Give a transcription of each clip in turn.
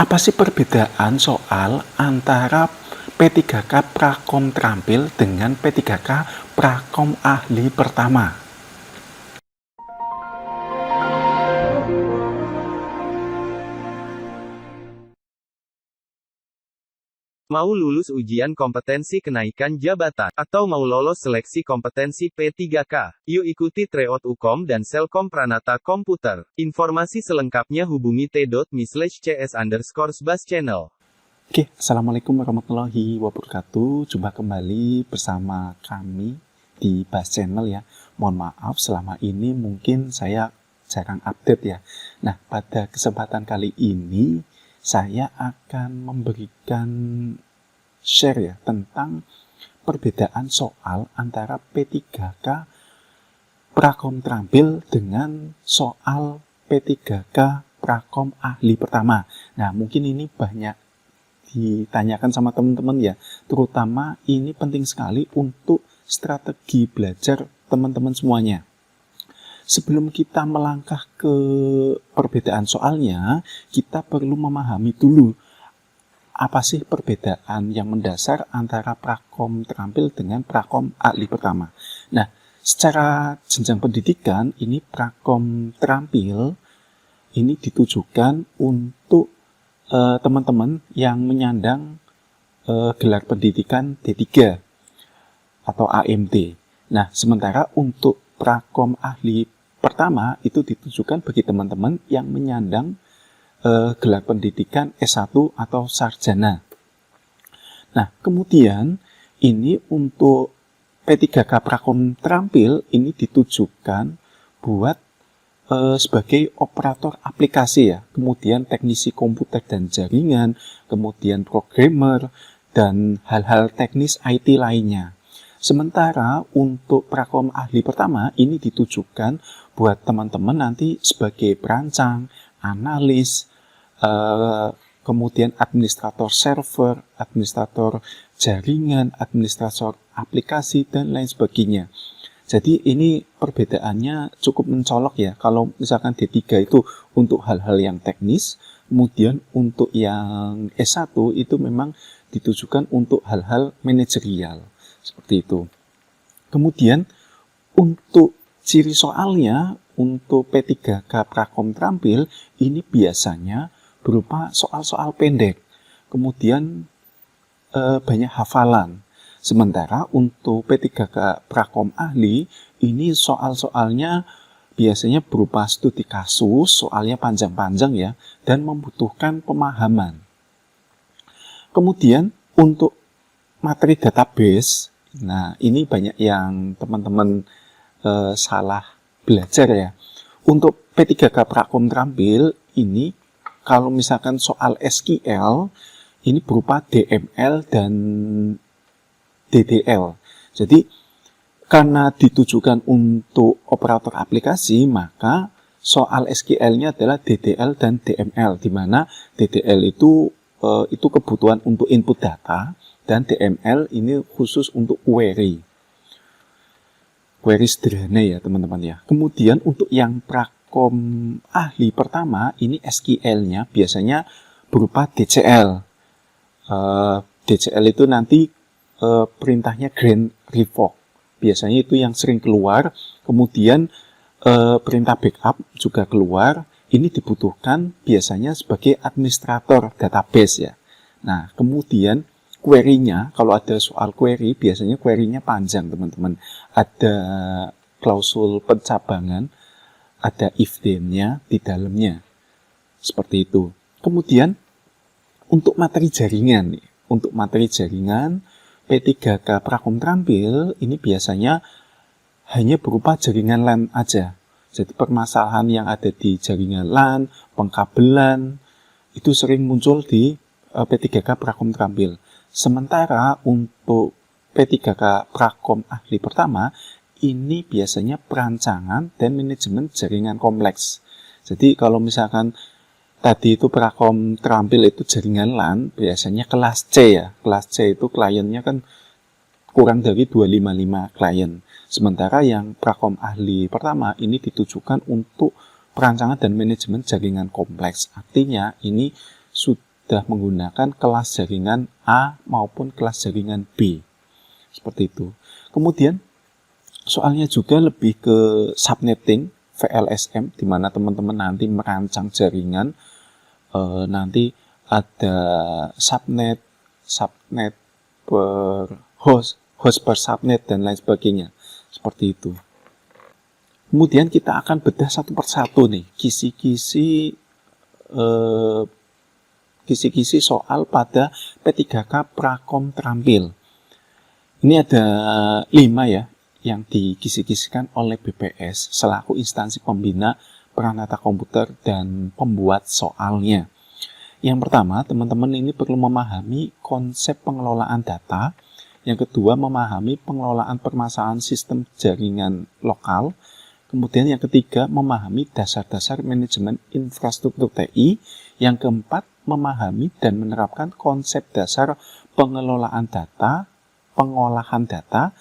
Apa sih perbedaan soal antara P3K Prakom Terampil dengan P3K Prakom Ahli Pertama? Mau lulus ujian kompetensi kenaikan jabatan, atau mau lolos seleksi kompetensi P3K? Yuk ikuti Tryout Ukom dan Selkom Pranata Komputer. Informasi selengkapnya hubungi t.me/cs_sbas channel. Oke, Assalamualaikum warahmatullahi wabarakatuh. Jumpa kembali bersama kami di Bas Channel ya. Mohon maaf selama ini mungkin saya jarang update ya. Nah, pada kesempatan kali ini saya akan memberikan share ya tentang perbedaan soal antara P3K Prakom Terampil dengan soal P3K Prakom Ahli Pertama. Nah, mungkin ini banyak ditanyakan sama teman-teman ya, terutama ini penting sekali untuk strategi belajar teman-teman semuanya. Sebelum kita melangkah ke perbedaan soalnya, kita perlu memahami dulu apa sih perbedaan yang mendasar antara Prakom Terampil dengan Prakom Ahli Pertama. Nah, secara jenjang pendidikan, ini Prakom Terampil ini ditujukan untuk teman-teman yang menyandang gelar pendidikan D3 atau AMT. Nah, sementara untuk Prakom Ahli Pertama itu ditujukan bagi teman-teman yang menyandang gelar pendidikan S1 atau sarjana. Nah, kemudian ini untuk P3K Prakom Terampil ini ditujukan buat sebagai operator aplikasi ya, kemudian teknisi komputer dan jaringan, kemudian programmer, dan hal-hal teknis IT lainnya. Sementara untuk Prakom Ahli Pertama ini ditujukan buat teman-teman nanti sebagai perancang, analis, kemudian administrator server, administrator jaringan, administrator aplikasi, dan lain sebagainya. Jadi ini perbedaannya cukup mencolok ya. Kalau misalkan D3 itu untuk hal-hal yang teknis, kemudian untuk yang S1 itu memang ditujukan untuk hal-hal manajerial. Seperti itu. Kemudian untuk ciri soalnya, untuk P3K Prakom Terampil, ini biasanya berupa soal-soal pendek. Kemudian banyak hafalan. Sementara untuk P3K Prakom Ahli, ini soal-soalnya biasanya berupa studi kasus, soalnya panjang-panjang ya, dan membutuhkan pemahaman. Kemudian untuk materi database, nah ini banyak yang teman-teman salah belajar ya. Untuk P3K Prakom Terampil ini, kalau misalkan soal SQL, ini berupa DML dan DDL. Jadi karena ditujukan untuk operator aplikasi, maka soal SQL-nya adalah DDL dan DML, di mana DDL itu kebutuhan untuk input data, dan DML ini khusus untuk query sederhana ya teman-teman ya. Kemudian untuk yang Prakom Ahli Pertama, ini SQL-nya biasanya berupa DCL. DCL itu nanti perintahnya grant revoke, biasanya itu yang sering keluar. Kemudian perintah backup juga keluar. Ini dibutuhkan biasanya sebagai administrator database ya. Nah, kemudian query-nya, kalau ada soal query, biasanya query-nya panjang teman-teman. Ada klausul pencabangan, ada if then-nya di dalamnya. Seperti itu. Kemudian untuk materi jaringan nih, untuk materi jaringan P3K Prakom Terampil ini biasanya hanya berupa jaringan LAN aja. Jadi permasalahan yang ada di jaringan LAN, pengkabelan, itu sering muncul di P3K Prakom Terampil. Sementara untuk P3K Prakom Ahli Pertama, ini biasanya perancangan dan manajemen jaringan kompleks. Jadi kalau misalkan tadi itu Prakom Terampil itu jaringan LAN, biasanya kelas C ya. Kelas C itu kliennya kan kurang dari 255 klien. Sementara yang Prakom Ahli Pertama ini ditujukan untuk perancangan dan manajemen jaringan kompleks. Artinya ini sudah menggunakan kelas jaringan A maupun kelas jaringan B. Seperti itu. Kemudian soalnya juga lebih ke subnetting, VLSM, di mana teman-teman nanti merancang jaringan, nanti ada subnet per host per subnet, dan lain sebagainya. Seperti itu. Kemudian kita akan bedah satu persatu nih, kisi-kisi soal pada P3K Prakom Terampil. Ini ada 5 ya, yang dikisi-kisikan oleh BPS selaku instansi pembina perangkat komputer dan pembuat soalnya. Yang pertama, teman-teman ini perlu memahami konsep pengelolaan data. Yang kedua, memahami pengelolaan permasalahan sistem jaringan lokal. Kemudian yang ketiga, memahami dasar-dasar manajemen infrastruktur TI. Yang keempat, memahami dan menerapkan konsep dasar pengelolaan data, pengolahan data.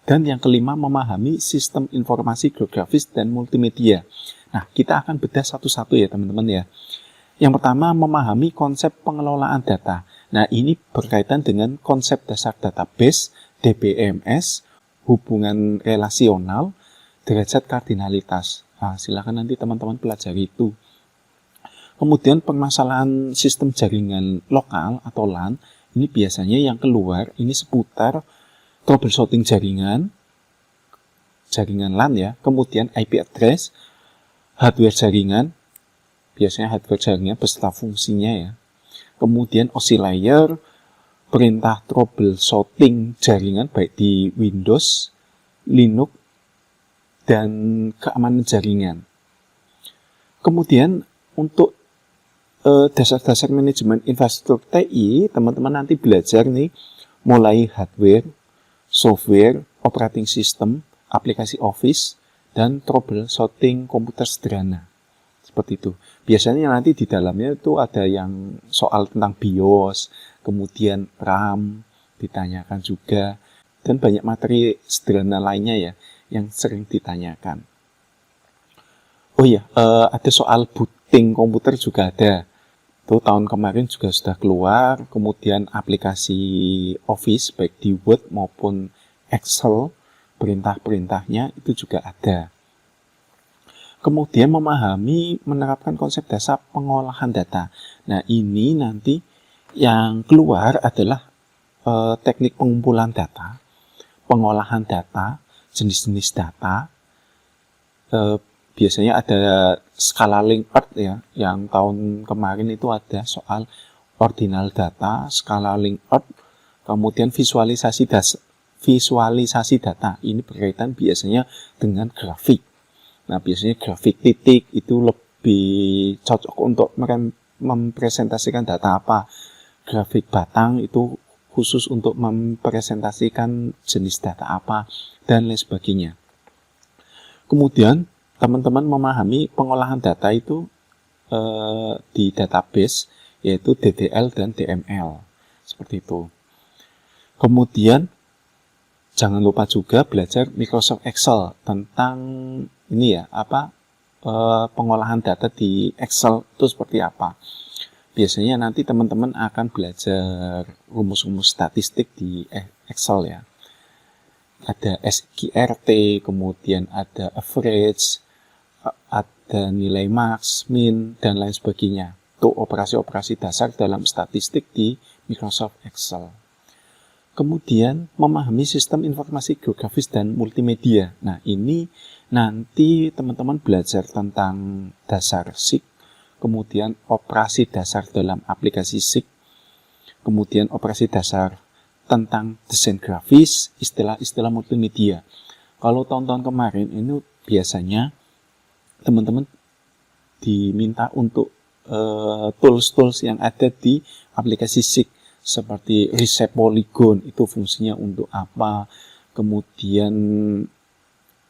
Dan yang kelima, memahami sistem informasi geografis dan multimedia. Nah, kita akan bedah satu-satu ya teman-teman ya. Yang pertama, memahami konsep pengelolaan data. Nah, ini berkaitan dengan konsep dasar database, DBMS, hubungan relasional, derajat kardinalitas. Nah, silakan nanti teman-teman pelajari itu. Kemudian permasalahan sistem jaringan lokal atau LAN, ini biasanya yang keluar ini seputar troubleshooting jaringan LAN ya. Kemudian IP address, hardware jaringan, biasanya hardware jaringan beserta fungsinya ya. Kemudian OSI layer, perintah troubleshooting jaringan baik di Windows, Linux, dan keamanan jaringan. Kemudian untuk dasar-dasar manajemen infrastruktur TI, teman-teman nanti belajar nih mulai hardware, software, operating system, aplikasi Office, dan troubleshooting komputer sederhana. Seperti itu. Biasanya nanti di dalamnya itu ada yang soal tentang BIOS, kemudian RAM, ditanyakan juga, dan banyak materi sederhana lainnya ya, yang sering ditanyakan. Oh iya, ada soal booting komputer juga ada. Itu tahun kemarin juga sudah keluar, kemudian aplikasi Office, baik di Word maupun Excel, perintah-perintahnya itu juga ada. Kemudian memahami, menerapkan konsep dasar pengolahan data. Nah, ini nanti yang keluar adalah teknik pengumpulan data, pengolahan data, jenis-jenis data. Biasanya ada scaling earth ya, yang tahun kemarin itu ada soal ordinal data, scaling earth, kemudian visualisasi data. Ini berkaitan biasanya dengan grafik. Nah, biasanya grafik titik itu lebih cocok untuk mempresentasikan data apa. Grafik batang itu khusus untuk mempresentasikan jenis data apa, dan lain sebagainya. Kemudian, teman-teman memahami pengolahan data itu di database, yaitu DDL dan DML. Seperti itu. Kemudian, jangan lupa juga belajar Microsoft Excel tentang ini ya, pengolahan data di Excel itu seperti apa. Biasanya nanti teman-teman akan belajar rumus-rumus statistik di Excel ya. Ada SQRT, kemudian ada average, ada nilai max, min, dan lain sebagainya. Itu operasi-operasi dasar dalam statistik di Microsoft Excel. Kemudian memahami sistem informasi geografis dan multimedia. Nah, ini nanti teman-teman belajar tentang dasar SIG, kemudian operasi dasar dalam aplikasi SIG, kemudian operasi dasar tentang desain grafis, istilah-istilah multimedia. Kalau tahun-tahun kemarin ini biasanya teman-teman diminta untuk tools-tools yang ada di aplikasi SIG, seperti reshape polygon, itu fungsinya untuk apa, kemudian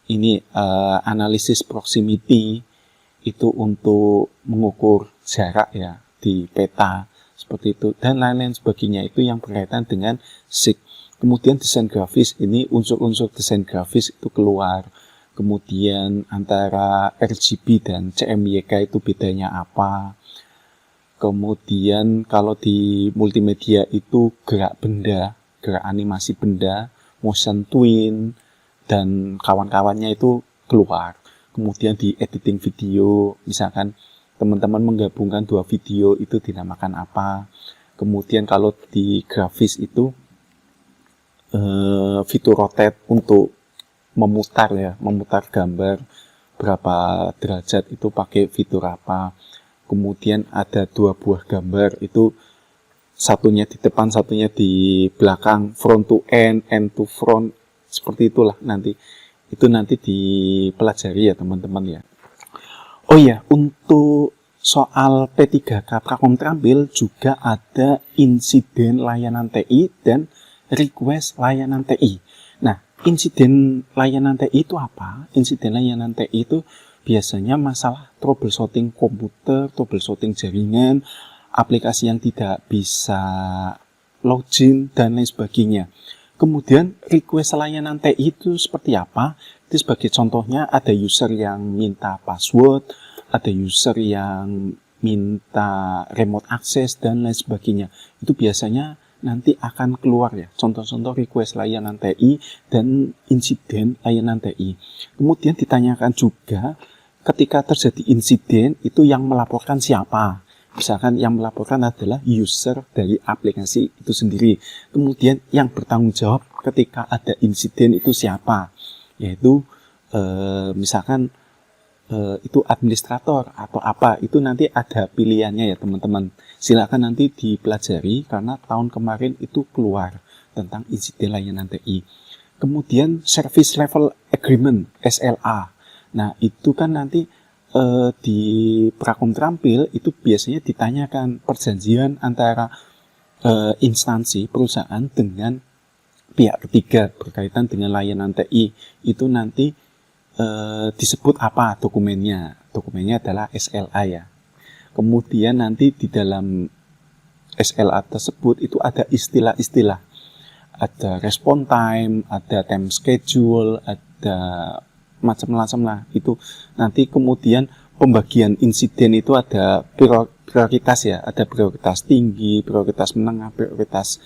ini analisis proximity, itu untuk mengukur jarak ya di peta, seperti itu, dan lain-lain sebagainya, itu yang berkaitan dengan SIG. Kemudian desain grafis, ini unsur-unsur desain grafis itu keluar. Kemudian antara RGB dan CMYK itu bedanya apa. Kemudian kalau di multimedia itu gerak benda, gerak animasi benda, motion twin, dan kawan-kawannya itu keluar. Kemudian di editing video, misalkan teman-teman menggabungkan dua video itu dinamakan apa. Kemudian kalau di grafis itu fitur rotate untuk memutar gambar berapa derajat itu pakai fitur apa. Kemudian ada dua buah gambar itu satunya di depan, satunya di belakang, front to end to front, seperti itulah nanti. Itu nanti dipelajari ya teman-teman ya. Oh iya, untuk soal P3K Prakom Terampil juga ada insiden layanan TI dan request layanan TI. Nah, insiden layanan TI itu apa? Insiden layanan TI itu biasanya masalah troubleshooting komputer, troubleshooting jaringan, aplikasi yang tidak bisa login, dan lain sebagainya. Kemudian request layanan TI itu seperti apa? Itu sebagai contohnya ada user yang minta password, ada user yang minta remote access, dan lain sebagainya. Itu biasanya nanti akan keluar ya, contoh-contoh request layanan TI dan insiden layanan TI. Kemudian ditanyakan juga ketika terjadi insiden itu yang melaporkan siapa. Misalkan yang melaporkan adalah user dari aplikasi itu sendiri. Kemudian yang bertanggung jawab ketika ada insiden itu siapa, yaitu misalkan itu administrator atau apa, itu nanti ada pilihannya ya teman-teman. Silakan nanti dipelajari karena tahun kemarin itu keluar tentang insiden layanan TI. Kemudian service level agreement SLA. Nah, itu kan nanti di Prakom Terampil itu biasanya ditanyakan perjanjian antara instansi perusahaan dengan pihak ketiga berkaitan dengan layanan TI. Itu nanti disebut apa dokumennya? Dokumennya adalah SLA ya. Kemudian nanti di dalam SLA tersebut itu ada istilah-istilah. Ada response time, ada time schedule, ada macam-macam lah. Itu nanti kemudian pembagian insiden itu ada prioritas ya. Ada prioritas tinggi, prioritas menengah, prioritas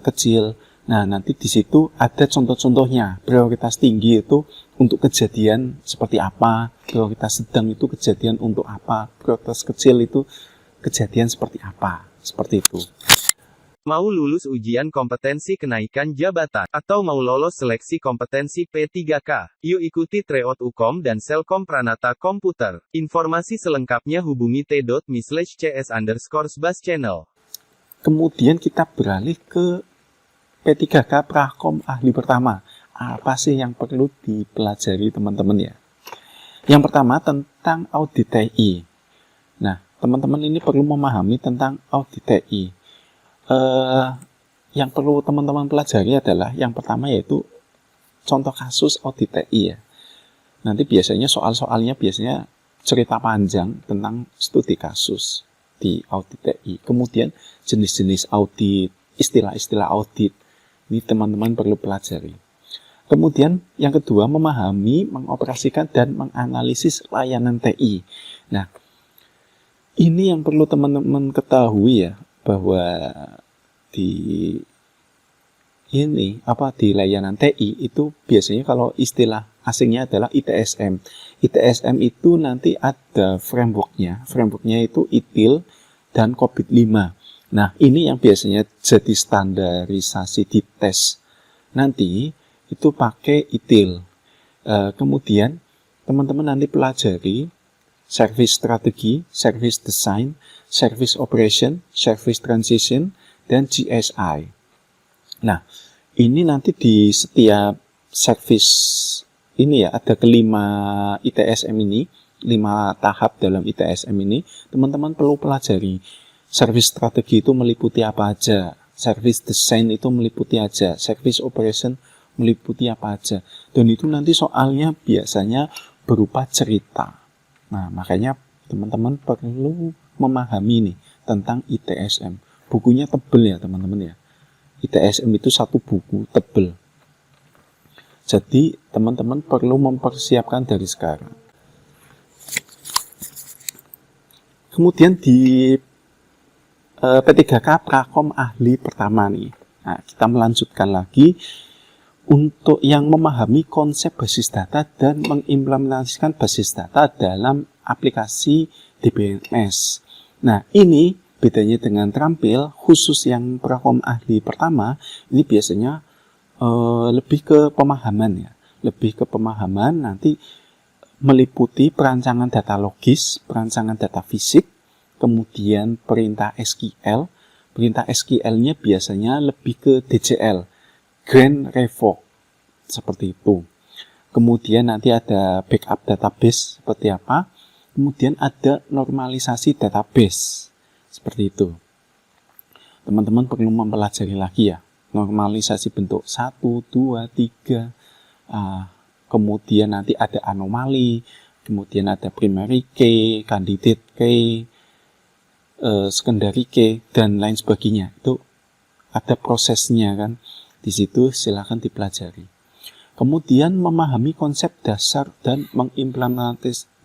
kecil. Nah, nanti di situ ada contoh-contohnya. Prioritas tinggi itu untuk kejadian seperti apa, prioritas sedang itu kejadian untuk apa, prioritas kecil itu kejadian seperti apa, seperti itu. Mau lulus ujian kompetensi kenaikan jabatan, atau mau lolos seleksi kompetensi P3K? Yuk ikuti Tryout Ukom dan Selkom Pranata Komputer. Informasi selengkapnya hubungi t.me/cs_sbas channel. Kemudian kita beralih ke P3K Prakom Ahli Pertama. Apa sih yang perlu dipelajari teman-teman ya? Yang pertama tentang audit TI. Nah, teman-teman ini perlu memahami tentang audit TI. Yang perlu teman-teman pelajari adalah yang pertama yaitu contoh kasus audit TI ya. Nanti biasanya soal-soalnya biasanya cerita panjang tentang studi kasus di audit TI. Kemudian jenis-jenis audit, istilah-istilah audit. Ini teman-teman perlu pelajari. Kemudian yang kedua memahami, mengoperasikan, dan menganalisis layanan TI. Nah, ini yang perlu teman-teman ketahui ya, bahwa di layanan TI itu biasanya kalau istilah asingnya adalah ITSM. ITSM itu nanti ada frameworknya. Frameworknya itu ITIL dan COVID 5. Nah, ini yang biasanya jadi standarisasi di tes nanti itu pakai ITIL. Kemudian teman-teman nanti pelajari service strategi, service design, service operation, service transition, dan GSI. Nah, ini nanti di setiap service ini ya, ada kelima ITSM ini, 5 tahap dalam ITSM ini, teman-teman perlu pelajari. Service strategi itu meliputi apa aja, service design itu meliputi aja, service operation meliputi apa aja. Dan itu nanti soalnya biasanya berupa cerita. Nah, makanya teman-teman perlu memahami nih tentang ITSM. Bukunya tebel ya teman-teman ya. ITSM itu satu buku tebel. Jadi teman-teman perlu mempersiapkan dari sekarang. Kemudian di P3K Prakom Ahli Pertama nih. Nah, kita melanjutkan lagi untuk yang memahami konsep basis data dan mengimplementasikan basis data dalam aplikasi DBMS. Nah, ini bedanya dengan terampil, khusus yang Prakom Ahli Pertama, ini biasanya lebih ke pemahaman ya. Lebih ke pemahaman, nanti meliputi perancangan data logis, perancangan data fisik, kemudian perintah SQL. Perintah SQL-nya biasanya lebih ke DCL, Grand Revoke, seperti itu. Kemudian nanti ada backup database seperti apa. Kemudian ada normalisasi database, seperti itu. Teman-teman perlu mempelajari lagi ya. Normalisasi bentuk 1, 2, 3. Kemudian nanti ada anomali. Kemudian ada primary key, candidate key, secondary key, dan lain sebagainya. Itu ada prosesnya kan. Di situ silakan dipelajari. Kemudian memahami konsep dasar dan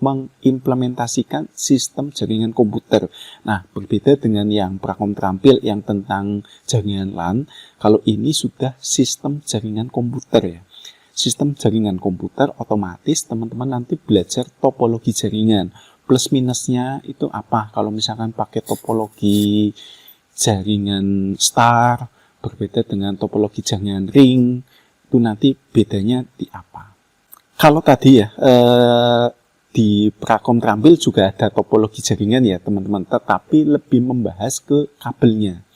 mengimplementasikan sistem jaringan komputer. Nah, berbeda dengan yang Prakom Terampil yang tentang jaringan LAN, kalau ini sudah sistem jaringan komputer ya. Sistem jaringan komputer otomatis teman-teman nanti belajar topologi jaringan. Plus minusnya itu apa? Kalau misalkan pakai topologi jaringan star berbeda dengan topologi jaringan ring, itu nanti bedanya di apa? Kalau tadi ya di Prakom Terampil juga ada topologi jaringan ya teman-teman, tetapi lebih membahas ke kabelnya.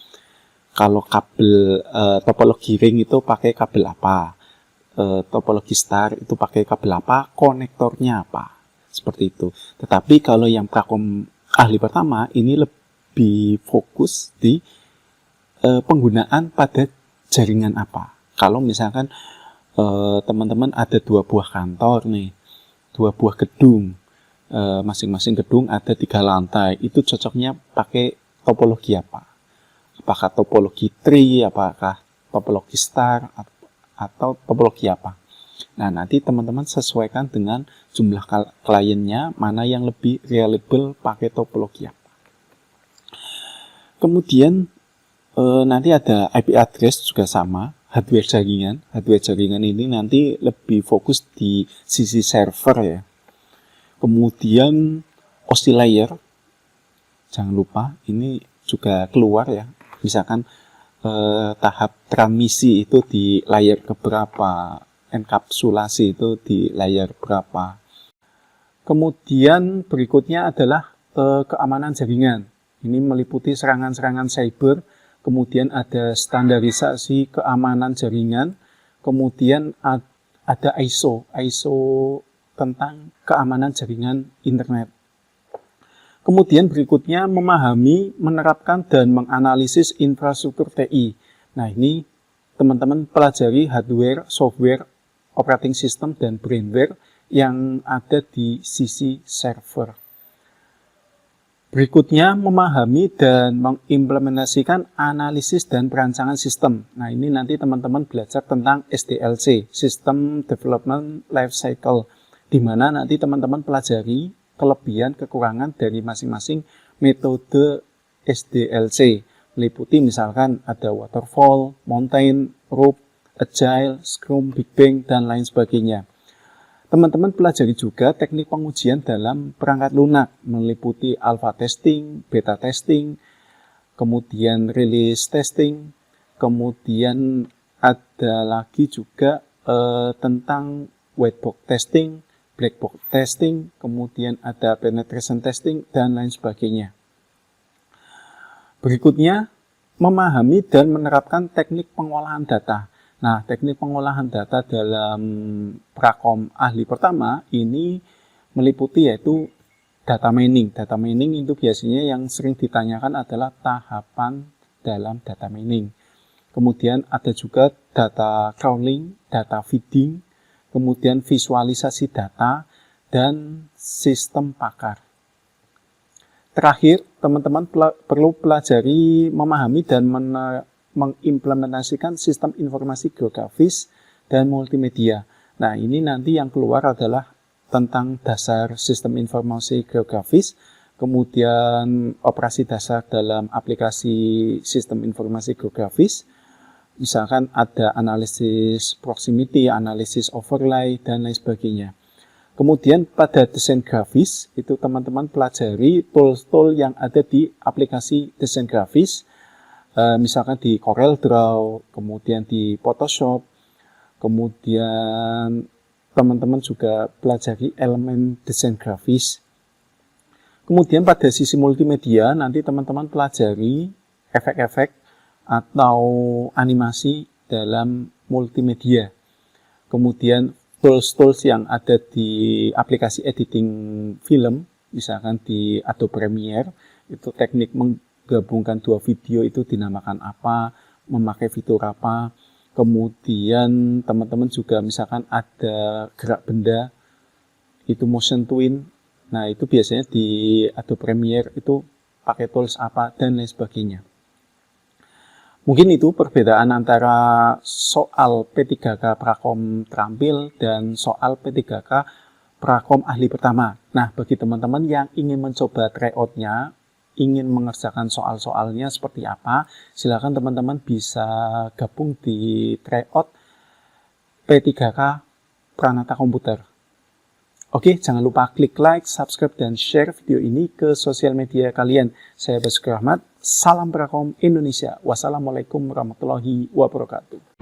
Kalau kabel topologi ring itu pakai kabel apa? Topologi star itu pakai kabel apa? Konektornya apa? Seperti itu. Tetapi kalau yang Prakom Ahli Pertama ini lebih fokus di penggunaan pada jaringan apa. Kalau misalkan teman-teman ada 2 buah kantor nih, 2 buah gedung, masing-masing gedung ada 3 lantai, itu cocoknya pakai topologi apa? Apakah topologi tree, apakah topologi star, atau topologi apa? Nah, nanti teman-teman sesuaikan dengan jumlah kliennya, mana yang lebih reliable pakai topologi apa. Kemudian nanti ada IP address juga sama, hardware jaringan. Hardware jaringan ini nanti lebih fokus di sisi server ya. Kemudian OSI layer, jangan lupa ini juga keluar ya. Misalkan tahap transmisi itu di layer keberapa, enkapsulasi itu di layer berapa. Kemudian berikutnya adalah keamanan jaringan. Ini meliputi serangan-serangan cyber, kemudian ada standarisasi keamanan jaringan, kemudian ada ISO tentang keamanan jaringan internet. Kemudian berikutnya memahami, menerapkan, dan menganalisis infrastruktur TI. Nah, ini teman-teman pelajari hardware, software, operating system, dan brainware yang ada di sisi server. Berikutnya memahami dan mengimplementasikan analisis dan perancangan sistem. Nah, ini nanti teman-teman belajar tentang SDLC, System Development Life Cycle, di mana nanti teman-teman pelajari kelebihan kekurangan dari masing-masing metode SDLC, meliputi misalkan ada waterfall, mountain, rope, agile, scrum, big bang, dan lain sebagainya. Teman-teman pelajari juga teknik pengujian dalam perangkat lunak, meliputi alpha testing, beta testing, kemudian release testing, kemudian ada lagi juga tentang white box testing, black box testing, kemudian ada penetration testing, dan lain sebagainya. Berikutnya, memahami dan menerapkan teknik pengolahan data. Nah, teknik pengolahan data dalam Prakom Ahli Pertama ini meliputi yaitu data mining. Data mining itu biasanya yang sering ditanyakan adalah tahapan dalam data mining. Kemudian ada juga data crawling, data feeding, kemudian visualisasi data, dan sistem pakar. Terakhir, teman-teman perlu pelajari, memahami, dan mengimplementasikan sistem informasi geografis dan multimedia. Nah, ini nanti yang keluar adalah tentang dasar sistem informasi geografis, kemudian operasi dasar dalam aplikasi sistem informasi geografis, misalkan ada analisis proximity, analisis overlay, dan lain sebagainya. Kemudian pada desain grafis, itu teman-teman pelajari tool-tool yang ada di aplikasi desain grafis, misalkan di CorelDRAW, kemudian di Photoshop, kemudian teman-teman juga pelajari elemen desain grafis. Kemudian pada sisi multimedia, nanti teman-teman pelajari efek-efek atau animasi dalam multimedia. Kemudian tools-tools yang ada di aplikasi editing film, misalkan di Adobe Premiere, itu teknik menggabungkan dua video itu dinamakan apa, memakai fitur apa. Kemudian teman-teman juga misalkan ada gerak benda, itu motion twin. Nah, itu biasanya di Adobe Premiere itu pakai tools apa, dan lain sebagainya. Mungkin itu perbedaan antara soal P3K Prakom Terampil dan soal P3K Prakom Ahli Pertama. Nah, bagi teman-teman yang ingin mencoba tryout-nya, ingin mengerjakan soal-soalnya seperti apa, silakan teman-teman bisa gabung di tryout P3K Pranata Komputer. Oke, jangan lupa klik like, subscribe, dan share video ini ke sosial media kalian. Saya Basuki Rahmat, salam Prakom Indonesia. Wassalamualaikum warahmatullahi wabarakatuh.